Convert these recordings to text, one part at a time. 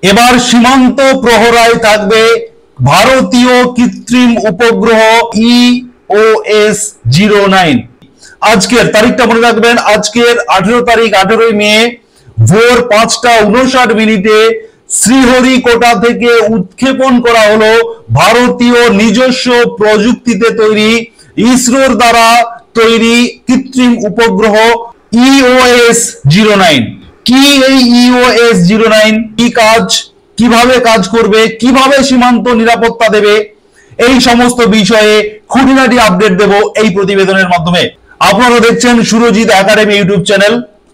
এবার সীমান্ত প্রহরায় থাকবে ভারতীয় কৃত্রিম উপগ্রহ EOS-09। আজকের তারিখটা মনে রাখবেন, আজকের 18 তারিখ 18 মে ভোর 5:59 শ্রীহরিকোটা থেকে উৎক্ষেপণ করা হলো ভারতীয় নিজস্ব প্রযুক্তিতে তৈরি ইসরোর দ্বারা তৈরি কৃত্রিম উপগ্রহ EOS-09। কি এই EOS-09, কি কাজ, কিভাবে কাজ করবে, কিভাবে সীমান্ত নিরাপত্তা দেবে, এই সমস্ত বিষয়ে খুঁটিনাটি আপডেট দেব এই প্রতিবেদনের মাধ্যমে। আপনারা দেখছেন সুরজিৎ একাডেমি ইউটিউব চ্যানেল।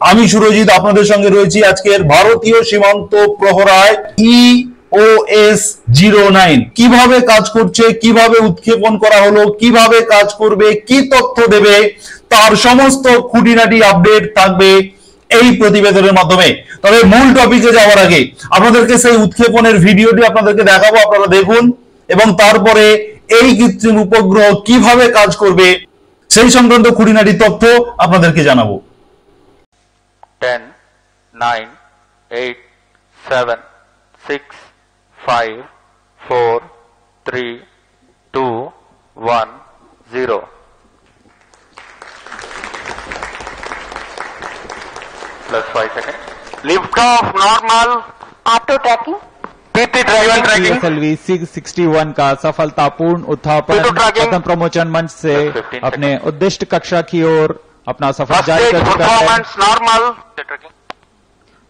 আমি সুরজিৎ আপনাদের সঙ্গে রয়েছি আজকের ভারতীয় সীমান্ত প্রহরায় EOS-09 কিভাবে কাজ করছে, কিভাবে উৎক্ষেপণ করা হলো, কিভাবে কাজ করবে, কি তথ্য দেবে, তার সমস্ত খুঁটিনাটি আপডেট থাকবে এই প্রতিবেদনের মাধ্যমে। তবে মূল টপিকে যাওয়ার আগে আপনাদেরকে সেই উৎক্ষেপণের ভিডিওটি আপনাদেরকে দেখাবো, আপনারা দেখুন, এবং তারপরে এই কৃত্রিম উপগ্রহ কিভাবে কাজ করবে সেই সংক্রান্ত খুঁটিনাটি তথ্য আপনাদেরকে জানাবো। 10, 9, 8, 7, 6, 5, 4, 3, 2, 1, 0. Plus 5 seconds. Lift off normal. Auto tracking. PT driver tracking. PSLV 661 का सफलतापूर्ण उत्थापन प्रथम प्रमोचन मंच से अपने उद्दिष्ट कक्षा की ओर अपना सफर जारी कर चुका है। Performance normal.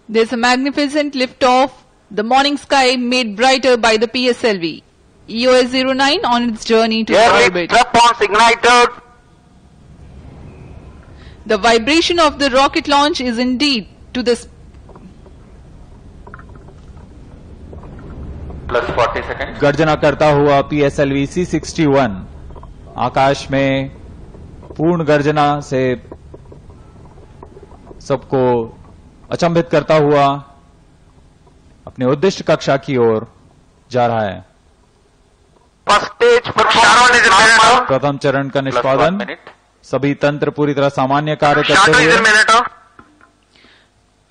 There's a magnificent liftoff. The morning sky made brighter by the PSLV. EOS-09 on its journey to orbit. Strap-ons ignited. The vibration of the rocket launch is indeed to the Plus 40 seconds. गर्जना करता हुआ PSLV C61 आकाश में पूर्ण गर्जना से सबको अचंभित करता हुआ अपने उद्दिष्ट कक्षा की ओर जा रहा है। First stage performance is normal. प्रथम चरण का Plus 1 निष्पादन, minute. सभी तंत्र पूरी तरह सामान्य कार्य करते Shuttle is हुए। a minute off.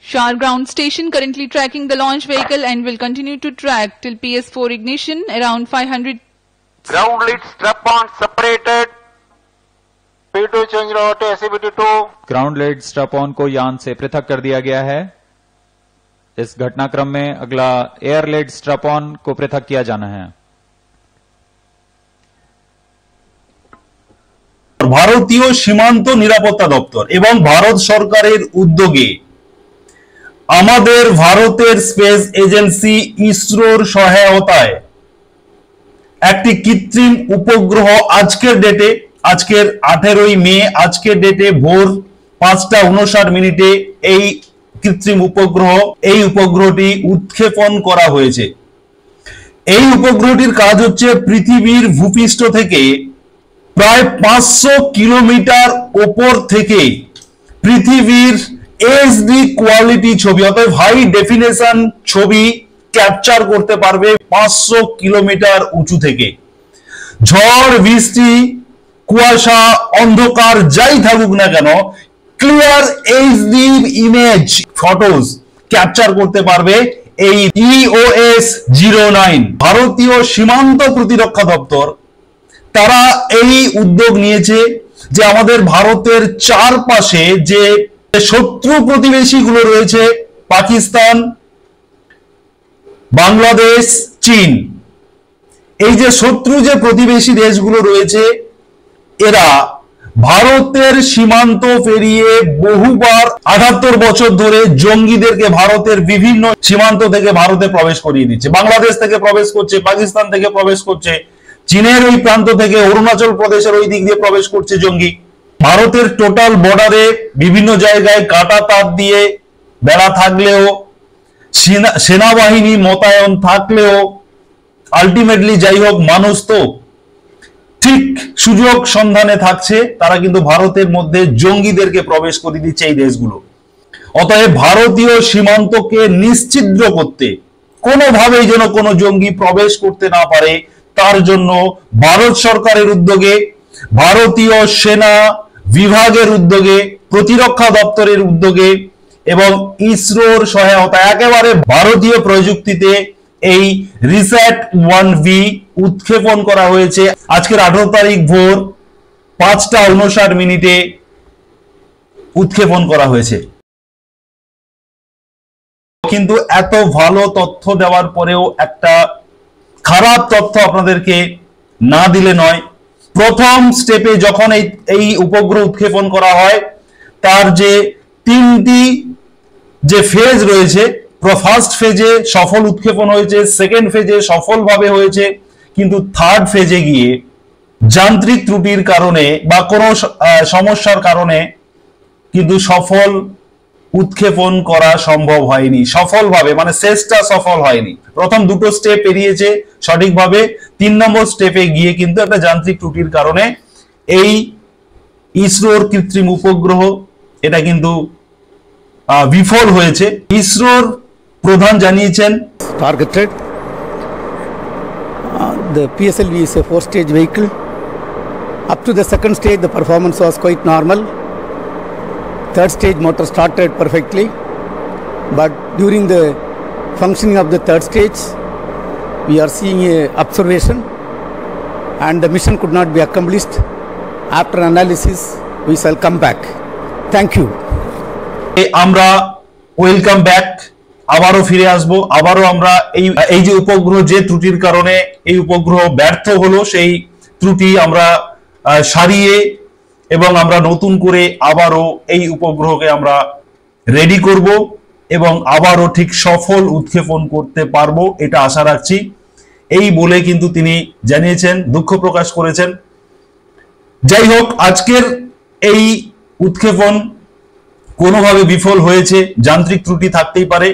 Shar ground station currently tracking the launch vehicle and will continue to track till PS4 ignition around 500. Ground lead strap-on separated. P2 change over to SCBT2. Ground lead strap on को यान से पृथक कर दिया गया है। इस घटनाक्रम में अगला एयर लेड स्ट्रैप ऑन को पृथक किया जाना है। ভারতীয় সীমান্ত নিরাপত্তা দপ্তর এবং ভারত সরকারের উদ্যোগে আমাদের ভারতের স্পেস এজেন্সি ইসরোর সহায়তায় একটি কৃত্রিম উপগ্রহ আজকের ডেটে, আজকের 18 মে, আজকের ডেটে ভোর 5:59 এই কৃত্রিম উপগ্রহ, এই উপগ্রহটি উৎক্ষেপণ করা হয়েছে। এই উপগ্রহটির কাজ হচ্ছে পৃথিবীর ভূপৃষ্ঠ থেকে প্রায় 500 কিলোমিটার উপর থেকে পৃথিবীর এইচডি কোয়ালিটি ছবি, অর্থাৎ হাই ডেফিনেশন ছবি ক্যাপচার করতে পারবে 500 কিলোমিটার উঁচু থেকে। ঝড়, বৃষ্টি, কুয়াশা, অন্ধকার যাই থাকুক না কেন, clear HD image, photos capture করতে পারবে এই EOS-09। ভারতীয় সীমান্ত প্রতিরক্ষা দপ্তর তারা এই উদ্যোগ নিয়েছে যে আমাদের ভারতের চারপাশে যে শত্রু প্রতিবেশীগুলো রয়েছে, পাকিস্তান, বাংলাদেশ, চীন, এই যে শত্রু যে প্রতিবেশী দেশগুলো রয়েছে, এরা ভারতের সীমান্ত পেরিয়ে বহুবার 78 বছর ধরে জঙ্গিদেরকে ভারতের বিভিন্ন সীমান্ত থেকে ভারতে প্রবেশ করিয়ে দিচ্ছে। বাংলাদেশ থেকে প্রবেশ করছে, পাকিস্তান থেকে প্রবেশ করছে, চীনের ওই প্রান্ত থেকে অরুণাচল প্রদেশের ওই দিক দিয়ে প্রবেশ করছে জঙ্গি। ভারতের টোটাল বর্ডারে বিভিন্ন জায়গায় কাঁটা তার দিয়ে বেড়া থাকলেও, সেনাবাহিনী মোতায়েন থাকলেও, আলটিমেটলি যাই হোক, মানুষ তো ঠিক সুযোগ সন্ধানে থাকছে, তারা কিন্তু ভারতের মধ্যে জঙ্গিদেরকে প্রবেশ করে দিচ্ছে এই দেশগুলো। অতএব ভারতীয় সীমান্তকে নিশ্চিদ্র করতে, কোনোভাবেই যেন কোনো জঙ্গি প্রবেশ করতে না পারে, তার জন্য ভারত সরকারের উদ্যোগে, ভারতীয় সেনা বিভাগের উদ্যোগে, প্রতিরক্ষা দপ্তরের উদ্যোগে এবং ইসরোর সহায়তা একেবারে ভারতীয় প্রযুক্তিতে এই রিস্যাট 1V উৎক্ষেপণ করা হয়েছে আজকের 18 তারিখ ভোর 5:59 উৎক্ষেপণ করা হয়েছে। কিন্তু এত ভালো তথ্য দেওয়ার পরেও একটা খারাপ তথ্য আপনাদেরকে না দিলে নয়। প্রথম স্টেপে যখন এই উপগ্রহ উৎক্ষেপণ করা হয় তার যে 3টি যে ফেজ রয়েছে, ফার্স্ট ফেজে সফল উৎক্ষেপণ হয়েছে, সেকেন্ড ফেজে সফলভাবে হয়েছে, কিন্তু থার্ড ফেজে গিয়ে যান্ত্রিক ত্রুটির কারণে বা কোনো সমস্যার কারণে কিন্তু সফল উৎক্ষেপণ করা সম্ভব হয়নি সফলভাবে, মানে শেষটা সফল হয়নি। প্রথম দুটো স্টেপ পেরিয়েছে সঠিকভাবে, 3 নম্বর স্টেপে গিয়ে কিন্তু একটা যান্ত্রিক ত্রুটির কারণে এই ইসরোর কৃত্রিম উপগ্রহ এটা কিন্তু বিফল হয়েছে। ইসরোর প্রধান জানিয়েছেন targeted. The PSLV is a 4-stage vehicle. Up to the second stage, the performance was quite normal. Third stage motor started perfectly, but during the functioning of the third stage, we are seeing a observation, and the mission could not be accomplished. After analysis, we shall come back. Thank you. আমরা welcome back, আবারও ফিরে আসব। আবারও আমরা এই যে উপগ্রহ যে ত্রুটির কারণে এই উপগ্রহ ব্যর্থ হলো সেই ত্রুটি আমরা সারিয়ে এবং আমরা নতুন করে আবারও এই উপগ্রহকে আমরা রেডি করব এবং আবারও ঠিক সফল উৎক্ষেপণ করতে পারবো এটা আশা রাখছি। এই বলে কিন্তু তিনি জানিয়েছেন, দুঃখ প্রকাশ করেছেন। যাই হোক, আজকের এই উৎক্ষেপণ কোনোভাবে বিফল হয়েছে, যান্ত্রিক ত্রুটি থাকতেই পারে,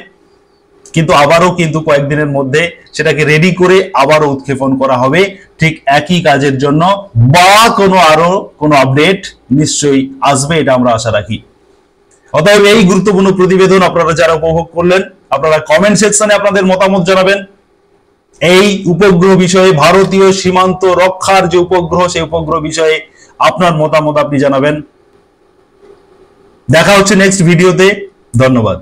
কিন্তু আবারও কিন্তু কয়েকদিনের মধ্যে সেটাকে রেডি করে আবারও উৎক্ষেপণ করা হবে ঠিক একই কাজের জন্য, বা আরো কোনো আপডেট নিশ্চয়ই আসবে এটা আমরা আশা রাখি। অতএব এই গুরুত্বপূর্ণ প্রতিবেদন আপনারা যারা উপভোগ করলেন, আপনারা কমেন্ট সেকশনে আপনাদের মতামত জানাবেন। এই উপগ্রহ বিষয়ে, ভারতীয় সীমান্ত রক্ষার যে উপগ্রহ সেই উপগ্রহ বিষয়ে আপনার মতামত আপনি জানাবেন। দেখা হচ্ছে নেক্সট ভিডিওতে। ধন্যবাদ।